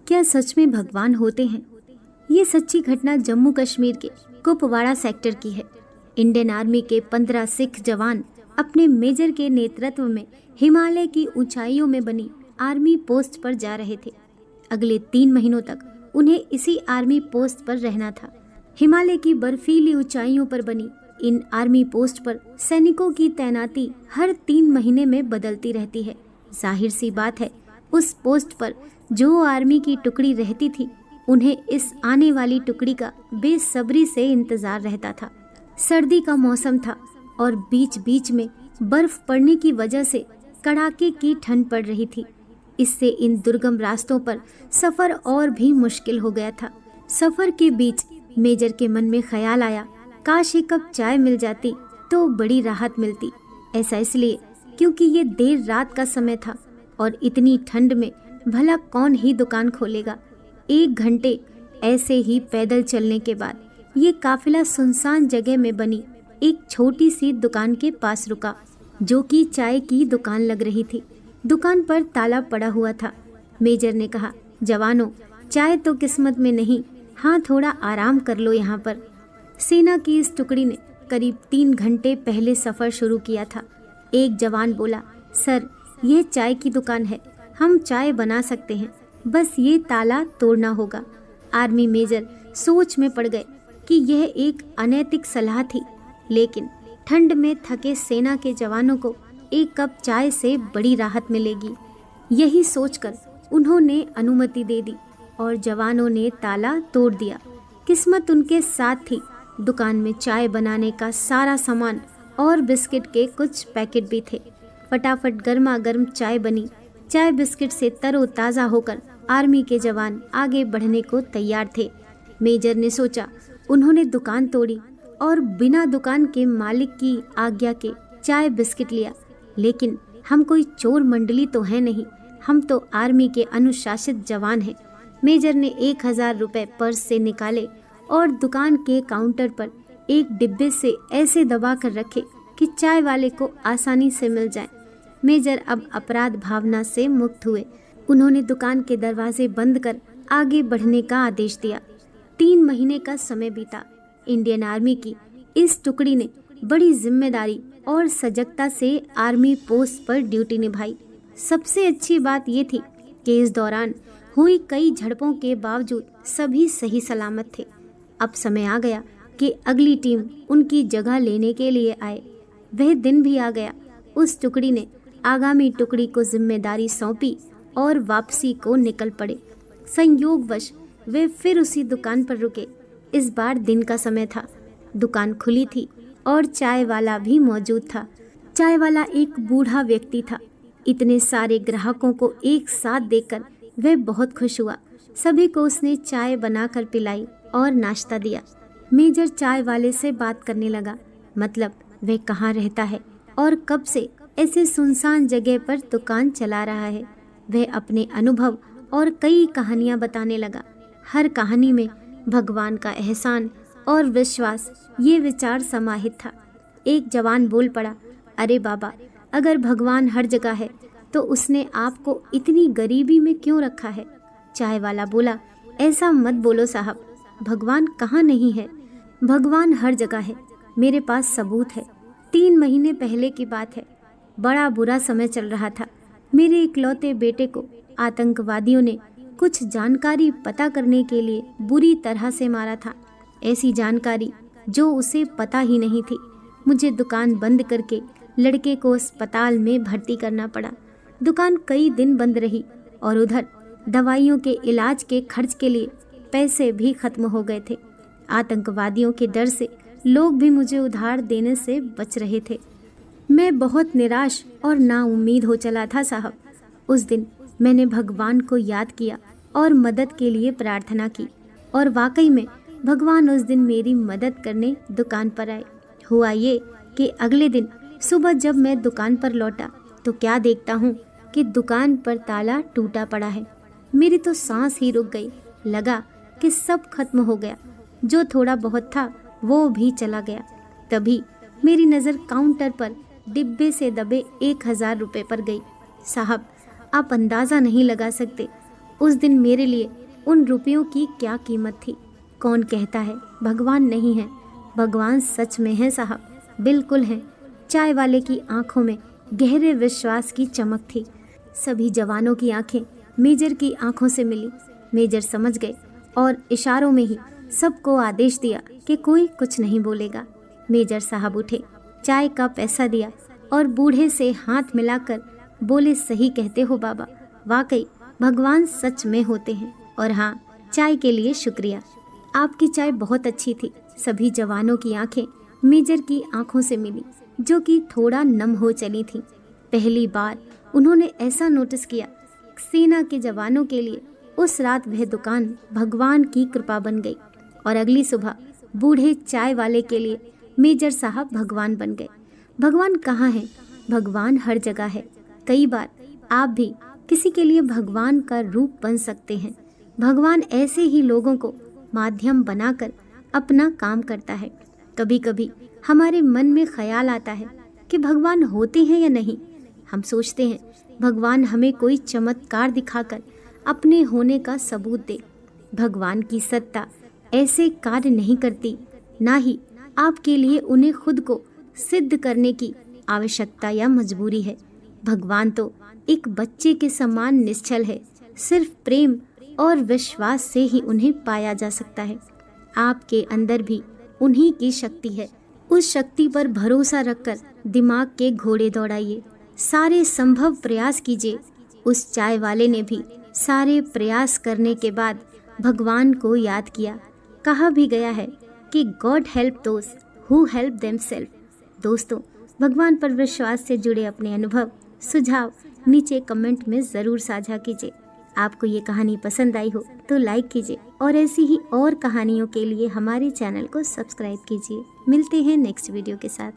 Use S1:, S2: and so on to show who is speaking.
S1: क्या सच में भगवान होते हैं? ये सच्ची घटना जम्मू कश्मीर के कुपवाड़ा सेक्टर की है। इंडियन आर्मी के 15 सिख जवान अपने मेजर के नेतृत्व में हिमालय की ऊंचाइयों में बनी आर्मी पोस्ट पर जा रहे थे। अगले 3 महीनों तक उन्हें इसी आर्मी पोस्ट पर रहना था। हिमालय की बर्फीली ऊंचाइयों पर बनी इन आर्मी पोस्ट पर सैनिकों की तैनाती हर 3 महीने में बदलती रहती है। जाहिर सी बात है, उस पोस्ट पर जो आर्मी की टुकड़ी रहती थी, उन्हें इस आने वाली टुकड़ी का बेसब्री से इंतजार रहता था। सर्दी का मौसम था और बीच बीच में बर्फ पड़ने की वजह से कड़ाके की ठंड पड़ रही थी। इससे इन दुर्गम रास्तों पर सफर और भी मुश्किल हो गया था। सफर के बीच मेजर के मन में ख्याल आया, काश एक कप चाय मिल जाती तो बड़ी राहत मिलती। ऐसा इसलिए क्योंकि ये देर रात का समय था और इतनी ठंड में भला कौन ही दुकान खोलेगा। 1 घंटे ऐसे ही पैदल चलने के बाद ये काफिला सुनसान जगह में बनी एक छोटी सी दुकान के पास रुका, जो कि चाय की दुकान लग रही थी। दुकान पर ताला पड़ा हुआ था। मेजर ने कहा, जवानों, चाय तो किस्मत में नहीं, हाँ थोड़ा आराम कर लो यहाँ पर। सेना की इस टुकड़ी ने करीब 3 घंटे पहले सफर शुरू किया था। एक जवान बोला, सर यह चाय की दुकान है, हम चाय बना सकते हैं, बस ये ताला तोड़ना होगा। आर्मी मेजर सोच में पड़ गए कि यह एक अनैतिक सलाह थी, लेकिन ठंड में थके सेना के जवानों को 1 कप चाय से बड़ी राहत मिलेगी। यही सोचकर उन्होंने अनुमति दे दी और जवानों ने ताला तोड़ दिया। किस्मत उनके साथ थी। दुकान में चाय बनाने का सारा सामान और बिस्किट के कुछ पैकेट भी थे। फटाफट गर्मा गर्म चाय बनी। चाय बिस्किट से तरोताज़ा होकर आर्मी के जवान आगे बढ़ने को तैयार थे। मेजर ने सोचा, उन्होंने दुकान तोड़ी और बिना दुकान के मालिक की आज्ञा के चाय बिस्किट लिया। लेकिन हम कोई चोर मंडली तो है नहीं, हम तो आर्मी के अनुशासित जवान हैं। मेजर ने 1000 रुपये पर्स से निकाले और दुकान के काउंटर पर एक डिब्बे से ऐसे दबा कर रखे कि चाय वाले को आसानी से मिल जाए। मेजर अब अपराध भावना से मुक्त हुए। उन्होंने दुकान के दरवाजे बंद कर आगे बढ़ने का आदेश दिया। 3 महीने का समय बीता। इंडियन आर्मी की इस टुकड़ी ने बड़ी जिम्मेदारी और सजगता से आर्मी पोस्ट पर ड्यूटी निभाई। सबसे अच्छी बात ये थी कि इस दौरान हुई कई झड़पों के बावजूद सभी सही सलामत थे। अब समय आ गया कि अगली टीम उनकी जगह लेने के लिए आए। वह दिन भी आ गया। उस टुकड़ी ने आगामी टुकड़ी को जिम्मेदारी सौंपी और वापसी को निकल पड़े। संयोगवश वे फिर उसी दुकान पर रुके। इस बार दिन का समय था। दुकान खुली थी और चाय वाला भी मौजूद था। चाय वाला एक बूढ़ा व्यक्ति था। इतने सारे ग्राहकों को एक साथ देखकर वह बहुत खुश हुआ। सभी को उसने चाय बनाकर पिलाई और नाश्ता दिया। मेजर चाय वाले से बात करने लगा, मतलब वह कहाँ रहता है और कब से ऐसे सुनसान जगह पर दुकान चला रहा है। वह अपने अनुभव और कई कहानियाँ बताने लगा। हर कहानी में भगवान का एहसान और विश्वास, ये विचार समाहित था। एक जवान बोल पड़ा, अरे बाबा, अगर भगवान हर जगह है तो उसने आपको इतनी गरीबी में क्यों रखा है? चाय वाला बोला, ऐसा मत बोलो साहब, भगवान कहाँ नहीं है, भगवान हर जगह है। मेरे पास सबूत है। 3 महीने पहले की बात है। बड़ा बुरा समय चल रहा था। मेरे इकलौते बेटे को आतंकवादियों ने कुछ जानकारी पता करने के लिए बुरी तरह से मारा था। ऐसी जानकारी जो उसे पता ही नहीं थी। मुझे दुकान बंद करके लड़के को अस्पताल में भर्ती करना पड़ा। दुकान कई दिन बंद रही और उधर दवाइयों के इलाज के खर्च के लिए पैसे भी खत्म हो गए थे। आतंकवादियों के डर से लोग भी मुझे उधार देने से बच रहे थे। मैं बहुत निराश और नाउम्मीद हो चला था साहब। उस दिन मैंने भगवान को याद किया और मदद के लिए प्रार्थना की, और वाकई में भगवान उस दिन मेरी मदद करने दुकान पर आए। हुआ ये कि अगले दिन सुबह जब मैं दुकान पर लौटा तो क्या देखता हूँ कि दुकान पर ताला टूटा पड़ा है। मेरी तो सांस ही रुक गई। लगा कि सब खत्म हो गया। जो थोड़ा बहुत था वो भी चला गया। तभी मेरी नज़र काउंटर पर डिब्बे से दबे 1000 रुपये पर गई। साहब, आप अंदाज़ा नहीं लगा सकते उस दिन मेरे लिए उन रुपयों की क्या कीमत थी। कौन कहता है भगवान नहीं है? भगवान सच में है साहब, बिल्कुल है। चाय वाले की आंखों में गहरे विश्वास की चमक थी। सभी जवानों की आंखें मेजर की आंखों से मिली। मेजर समझ गए और इशारों में ही सबको आदेश दिया कि कोई कुछ नहीं बोलेगा। मेजर साहब उठे, चाय का पैसा दिया और बूढ़े से हाथ मिलाकर बोले, सही कहते हो बाबा, वाकई भगवान सच में होते हैं। और हाँ, चाय के लिए शुक्रिया, आपकी चाय बहुत अच्छी थी। सभी जवानों की आंखें मेजर की आंखों से मिली, जो कि थोड़ा नम हो चली थीं। पहली बार उन्होंने ऐसा नोटिस किया। सेना के जवानों के लिए उस रात वह दुकान भगवान की कृपा बन गई और अगली सुबह बूढ़े चाय वाले के लिए मेजर साहब भगवान बन गए। भगवान कहाँ है? भगवान हर जगह है। कई बार आप भी किसी के लिए भगवान का रूप बन सकते हैं। भगवान ऐसे ही लोगों को माध्यम बनाकर अपना काम करता है। कभी कभी हमारे मन में ख्याल आता है कि भगवान होते हैं या नहीं। हम सोचते हैं भगवान हमें कोई चमत्कार दिखाकर अपने होने का सबूत दे। भगवान की सत्ता ऐसे कार्य नहीं करती, ना ही आपके लिए उन्हें खुद को सिद्ध करने की आवश्यकता या मजबूरी है। भगवान तो एक बच्चे के समान निश्चल है। सिर्फ प्रेम और विश्वास से ही उन्हें पाया जा सकता है। आपके अंदर भी उन्हीं की शक्ति है। उस शक्ति पर भरोसा रखकर दिमाग के घोड़े दौड़ाइए, सारे संभव प्रयास कीजिए। उस चाय वाले ने भी सारे प्रयास करने के बाद भगवान को याद किया। कहा भी गया है कि God help those who help themselves. दोस्तों, भगवान पर विश्वास से जुड़े अपने अनुभव, सुझाव नीचे कमेंट में ज़रूर साझा कीजिए। आपको ये कहानी पसंद आई हो तो लाइक कीजिए और ऐसी ही और कहानियों के लिए हमारे चैनल को सब्सक्राइब कीजिए। मिलते हैं नेक्स्ट वीडियो के साथ।